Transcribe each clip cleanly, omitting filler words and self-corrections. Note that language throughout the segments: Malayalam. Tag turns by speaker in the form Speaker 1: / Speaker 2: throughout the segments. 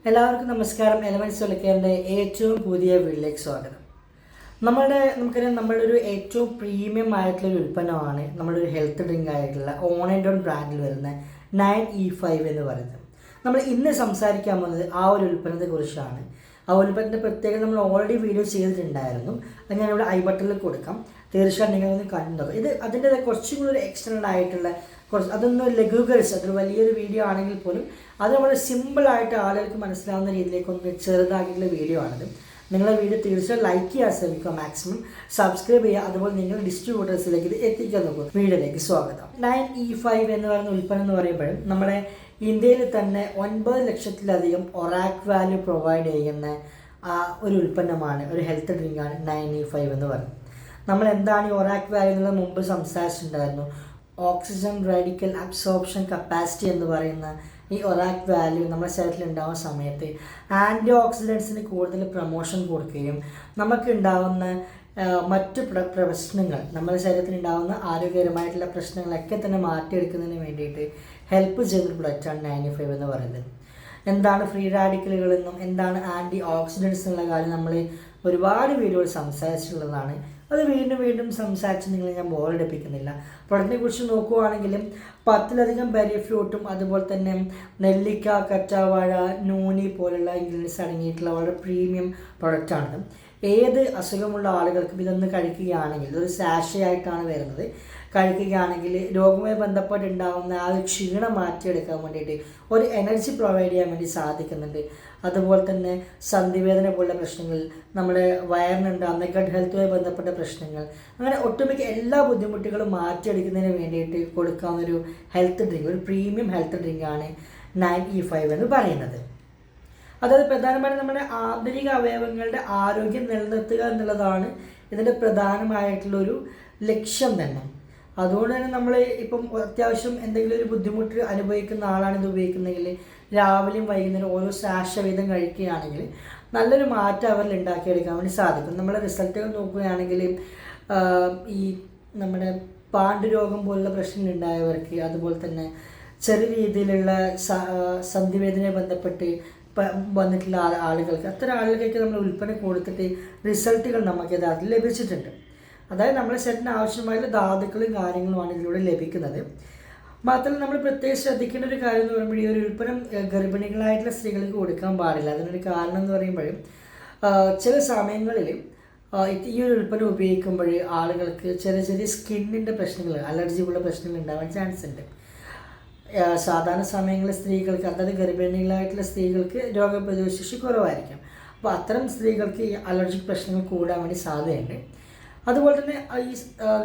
Speaker 1: എല്ലാവർക്കും നമസ്കാരം. എലമെന്റ്സ് വിളിക്കേണ്ട ഏറ്റവും പുതിയ വീഡിയോയിലേക്ക് സ്വാഗതം. നമുക്കറിയാം നമ്മളുടെ ഒരു ഏറ്റവും പ്രീമിയം ആയിട്ടുള്ളൊരു ഉൽപ്പന്നമാണ് നമ്മുടെ ഒരു ഹെൽത്ത് ഡ്രിങ്ക് ആയിട്ടുള്ള ഓൺ ആൻഡ് ഓൺ ബ്രാൻഡിൽ വരുന്ന 9E5 എന്ന് പറയുന്നത്. നമ്മൾ ഇന്ന് സംസാരിക്കാൻ പോകുന്നത് ആ ഒരു ഉൽപ്പന്നത്തെ കുറിച്ചാണ്. ആ ഉൽപ്പന്നത്തിൻ്റെ പ്രത്യേകം നമ്മൾ ഓൾറെഡി വീഡിയോ ചെയ്തിട്ടുണ്ടായിരുന്നു. അത് ഞാനിവിടെ ഐ ബട്ടണിൽ കൊടുക്കാം. തീർച്ചയായും നിങ്ങളൊന്ന് കണ്ടു. ഇത് അതിൻ്റെ കുറച്ചും കൂടി ഒരു എക്സ്റ്റൻഡ് ആയിട്ടുള്ള അതൊന്നും ലഘൂകരിച്ച് അതൊരു വലിയൊരു വീഡിയോ ആണെങ്കിൽ പോലും അത് വളരെ സിമ്പിളായിട്ട് ആളുകൾക്ക് മനസ്സിലാവുന്ന രീതിയിലേക്കൊന്ന് ചെറുതാക്കിയിട്ടുള്ള വീഡിയോ ആണിത്. നിങ്ങളെ വീഡിയോ തീർച്ചയായും ലൈക്ക് ചെയ്യാൻ ശ്രമിക്കുക, മാക്സിമം സബ്സ്ക്രൈബ് ചെയ്യുക, അതുപോലെ നിങ്ങൾ ഡിസ്ട്രിബ്യൂട്ടേഴ്സിലേക്ക് ഇത് എത്തിക്കാൻ നോക്കുക. വീഡിയോയിലേക്ക് സ്വാഗതം. 9E5 എന്ന് പറയുന്ന ഉൽപ്പന്നം എന്ന് പറയുമ്പോഴും നമ്മുടെ ഇന്ത്യയിൽ തന്നെ 9 ലക്ഷത്തിലധികം ഒറാക് വാല്യൂ പ്രൊവൈഡ് ചെയ്യുന്ന ഒരു ഉൽപ്പന്നമാണ്, ഒരു ഹെൽത്ത് ഡ്രിങ്കാണ് 9E5 എന്ന് പറയുന്നത്. നമ്മൾ എന്താണ് ഈ ഒറാക് വാല്യൂ എന്നുള്ളത് മുമ്പ് സംസാരിച്ചിട്ടുണ്ടായിരുന്നു. ഓക്സിജൻ റാഡിക്കൽ അബ്സോർപ്ഷൻ കപ്പാസിറ്റി എന്ന് പറയുന്ന ഈ ഒറാക് വാല്യൂ നമ്മുടെ ശരീരത്തിൽ ഉണ്ടാകുന്ന സമയത്ത് ആൻറ്റി ഓക്സിഡൻസിന് കൂടുതൽ പ്രൊമോഷൻ കൊടുക്കുകയും നമുക്കുണ്ടാകുന്ന മറ്റ് പ്രശ്നങ്ങൾ, നമ്മുടെ ശരീരത്തിൽ ഉണ്ടാകുന്ന ആരോഗ്യകരമായിട്ടുള്ള പ്രശ്നങ്ങളൊക്കെ തന്നെ മാറ്റിയെടുക്കുന്നതിന് വേണ്ടിയിട്ട് ഹെൽപ്പ് ചെയ്യുന്നൊരു പ്രൊഡക്റ്റാണ് 9E5 എന്ന് പറയുന്നത്. എന്താണ് ഫ്രീ റാഡിക്കലുകളെന്നും എന്താണ് ആൻറ്റി ഓക്സിഡൻസ് എന്നുള്ള കാര്യം നമ്മൾ ഒരുപാട് വീഡിയോകൾ സംസാരിച്ചിട്ടുള്ളതാണ്. അത് വീണ്ടും സംസാരിച്ച് നിങ്ങളെ ഞാൻ ബോറടിപ്പിക്കുന്നില്ല. പ്രൊഡക്റ്റിനെ കുറിച്ച് നോക്കുകയാണെങ്കിലും 10ലധികം ബെറി ഫ്രൂട്ടും അതുപോലെ തന്നെ നെല്ലിക്ക, കറ്റാവാഴ, നൂനി പോലുള്ള ഇൻഗ്രീഡിയൻസ് അടങ്ങിയിട്ടുള്ള വളരെ പ്രീമിയം പ്രൊഡക്റ്റാണ്. ഏത് അസുഖമുള്ള ആളുകൾക്കും ഇതൊന്ന് കഴിക്കുകയാണെങ്കിൽ, ഇതൊരു സാഷേ ആയിട്ടാണ് വരുന്നത്, കഴിക്കുകയാണെങ്കിൽ രോഗവുമായി ബന്ധപ്പെട്ടുണ്ടാകുന്ന ആ ഒരു ക്ഷീണം മാറ്റിയെടുക്കാൻ വേണ്ടിയിട്ട് ഒരു എനർജി പ്രൊവൈഡ് ചെയ്യാൻ വേണ്ടി സാധിക്കുന്നുണ്ട്. അതുപോലെ തന്നെ സന്ധിവേദന പോലുള്ള പ്രശ്നങ്ങൾ, നമ്മുടെ വയറിനുണ്ടാകുന്ന ഗട്ട് ഹെൽത്തുമായി ബന്ധപ്പെട്ട പ്രശ്നങ്ങൾ, അങ്ങനെ ഒട്ടുമിക്ക എല്ലാ ബുദ്ധിമുട്ടുകളും മാറ്റിയെടുക്കുന്നതിന് വേണ്ടിയിട്ട് കൊടുക്കാവുന്നൊരു ഹെൽത്ത് ഡ്രിങ്ക്, ഒരു പ്രീമിയം ഹെൽത്ത് ഡ്രിങ്കാണ് 9E5 എന്ന് പറയുന്നത്. അതായത് പ്രധാനമായിട്ടും നമ്മുടെ ആന്തരിക അവയവങ്ങളുടെ ആരോഗ്യം നിലനിർത്തുക എന്നുള്ളതാണ് ഇതിൻ്റെ പ്രധാനമായിട്ടുള്ളൊരു ലക്ഷ്യം തന്നെ. അതുകൊണ്ട് തന്നെ നമ്മൾ ഇപ്പം അത്യാവശ്യം എന്തെങ്കിലും ഒരു ബുദ്ധിമുട്ട് അനുഭവിക്കുന്ന ആളാണ് ഇത് ഉപയോഗിക്കുന്നതെങ്കിൽ രാവിലെയും വൈകുന്നേരം ഓരോ സാഷ വീതം കഴിക്കുകയാണെങ്കിൽ നല്ലൊരു മാറ്റം അവരിൽ ഉണ്ടാക്കിയെടുക്കാൻ വേണ്ടി സാധിക്കും. നമ്മളെ റിസൾട്ടുകൾ നോക്കുകയാണെങ്കിൽ ഈ നമ്മുടെ പാണ്ഡുരോഗം പോലുള്ള പ്രശ്നങ്ങൾ ഉണ്ടായവർക്ക്, അതുപോലെ തന്നെ ചെറിയ രീതിയിലുള്ള സന്ധിവേദനയെ ബന്ധപ്പെട്ട് വന്നിട്ടുള്ള ആളുകൾക്ക്, അത്തരം ആളുകൾക്ക് നമ്മൾ ഉൽപ്പന്നം കൊടുത്തിട്ട് റിസൾട്ടുകൾ നമുക്ക് യഥാർത്ഥത്തിൽ ലഭിച്ചിട്ടുണ്ട്. അതായത് നമ്മുടെ ശരീരത്തിന് ആവശ്യമായുള്ള ധാതുക്കളും കാര്യങ്ങളുമാണ് ഇതിലൂടെ ലഭിക്കുന്നത്. മാത്രമല്ല നമ്മൾ പ്രത്യേകം ശ്രദ്ധിക്കേണ്ട ഒരു കാര്യം എന്ന് പറയുമ്പോൾ, ഈ ഒരു ഉൽപ്പന്നം ഗർഭിണികളായിട്ടുള്ള സ്ത്രീകൾക്ക് കൊടുക്കാൻ പാടില്ല. അതിനൊരു കാരണം എന്ന് പറയുമ്പോഴും ചില സമയങ്ങളിൽ ഈ ഒരു ഉൽപ്പന്നം ഉപയോഗിക്കുമ്പോൾ ആളുകൾക്ക് ചെറിയ സ്കിന്നിൻ്റെ പ്രശ്നങ്ങൾ, അലർജി പോലുള്ള പ്രശ്നങ്ങൾ ഉണ്ടാവാൻ ചാൻസ് ഉണ്ട്. സാധാരണ സമയങ്ങളിൽ സ്ത്രീകൾക്ക്, അതായത് ഗർഭിണികളായിട്ടുള്ള സ്ത്രീകൾക്ക് രോഗപ്രതിരോധ ശേഷി കുറവായിരിക്കും. അപ്പോൾ അത്തരം സ്ത്രീകൾക്ക് ഈ അലർജിക് പ്രശ്നങ്ങൾ കൂടാൻ വേണ്ടി സാധ്യതയുണ്ട്. അതുപോലെ തന്നെ ഈ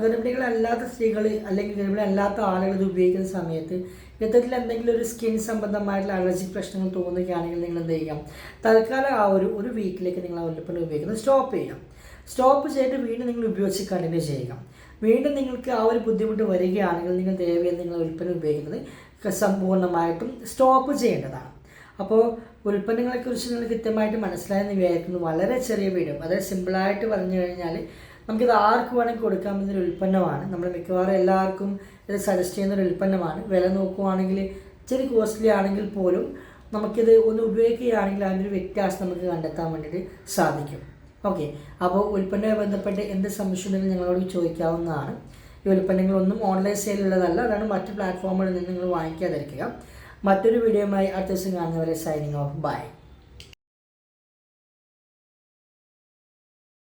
Speaker 1: ഗർഭിണികളല്ലാത്ത സ്ത്രീകൾ അല്ലെങ്കിൽ ഗർഭിണിയല്ലാത്ത ആളുകൾ ഇത് ഉപയോഗിക്കുന്ന സമയത്ത് യഥാർത്ഥത്തിൽ എന്തെങ്കിലും ഒരു സ്കിൻ സംബന്ധമായിട്ടുള്ള അലർജിക് പ്രശ്നങ്ങൾ തോന്നുകയാണെങ്കിൽ നിങ്ങൾ എന്ത് ചെയ്യാം, തൽക്കാലം ആ ഒരു വീക്കിലേക്ക് നിങ്ങൾ ആ ഉൽപ്പന്നം ഉപയോഗിക്കുന്നത് സ്റ്റോപ്പ് ചെയ്യാം. സ്റ്റോപ്പ് ചെയ്തിട്ട് വീണ്ടും നിങ്ങൾ ഉപയോഗിച്ച് കണ്ടിന്യൂ ചെയ്യുക. വീണ്ടും നിങ്ങൾക്ക് ആ ഒരു ബുദ്ധിമുട്ട് വരികയാണെങ്കിൽ നിങ്ങൾ ദയവായി നിങ്ങൾ ഉൽപ്പന്നം ഉപയോഗിക്കുന്നത് സമ്പൂർണ്ണമായിട്ടും സ്റ്റോപ്പ് ചെയ്യേണ്ടതാണ്. അപ്പോൾ ഉൽപ്പന്നങ്ങളെക്കുറിച്ച് നിങ്ങൾ കൃത്യമായിട്ട് മനസ്സിലായെന്ന് വിചാരിക്കുന്നു. വളരെ ചെറിയ വീഡിയോ, അതായത് സിമ്പിളായിട്ട് പറഞ്ഞു കഴിഞ്ഞാൽ നമുക്കിത് ആർക്ക് വേണമെങ്കിൽ കൊടുക്കാമെന്നൊരു ഉൽപ്പന്നമാണ്. നമ്മൾ മിക്കവാറും എല്ലാവർക്കും ഇത് സജസ്റ്റ് ചെയ്യുന്നൊരു ഉൽപ്പന്നമാണ്. വില നോക്കുവാണെങ്കിൽ ഇച്ചിരി കോസ്റ്റ്ലി ആണെങ്കിൽ പോലും നമുക്കിത് ഒന്ന് ഉപയോഗിക്കുകയാണെങ്കിൽ അതിൻ്റെ ഒരു വ്യത്യാസം നമുക്ക് കണ്ടെത്താൻ വേണ്ടിയിട്ട് സാധിക്കും. ഓക്കെ, അപ്പോൾ ഉൽപ്പന്നവുമായി ബന്ധപ്പെട്ട് എന്ത് സംശയമുണ്ടെങ്കിലും ഞങ്ങളോട് ചോദിക്കാവുന്നതാണ്. ഈ ഉൽപ്പന്നങ്ങളൊന്നും ഓൺലൈൻ സെയിലുള്ളതല്ല, അതാണ് മറ്റ് പ്ലാറ്റ്ഫോമുകളിൽ നിന്ന് നിങ്ങൾ വാങ്ങിക്കാതിരിക്കുക. മറ്റൊരു വീഡിയോയുമായി അടുത്ത ദിവസം കാണുന്നവരെ സൈനിങ് ഓഫ്. ബൈ.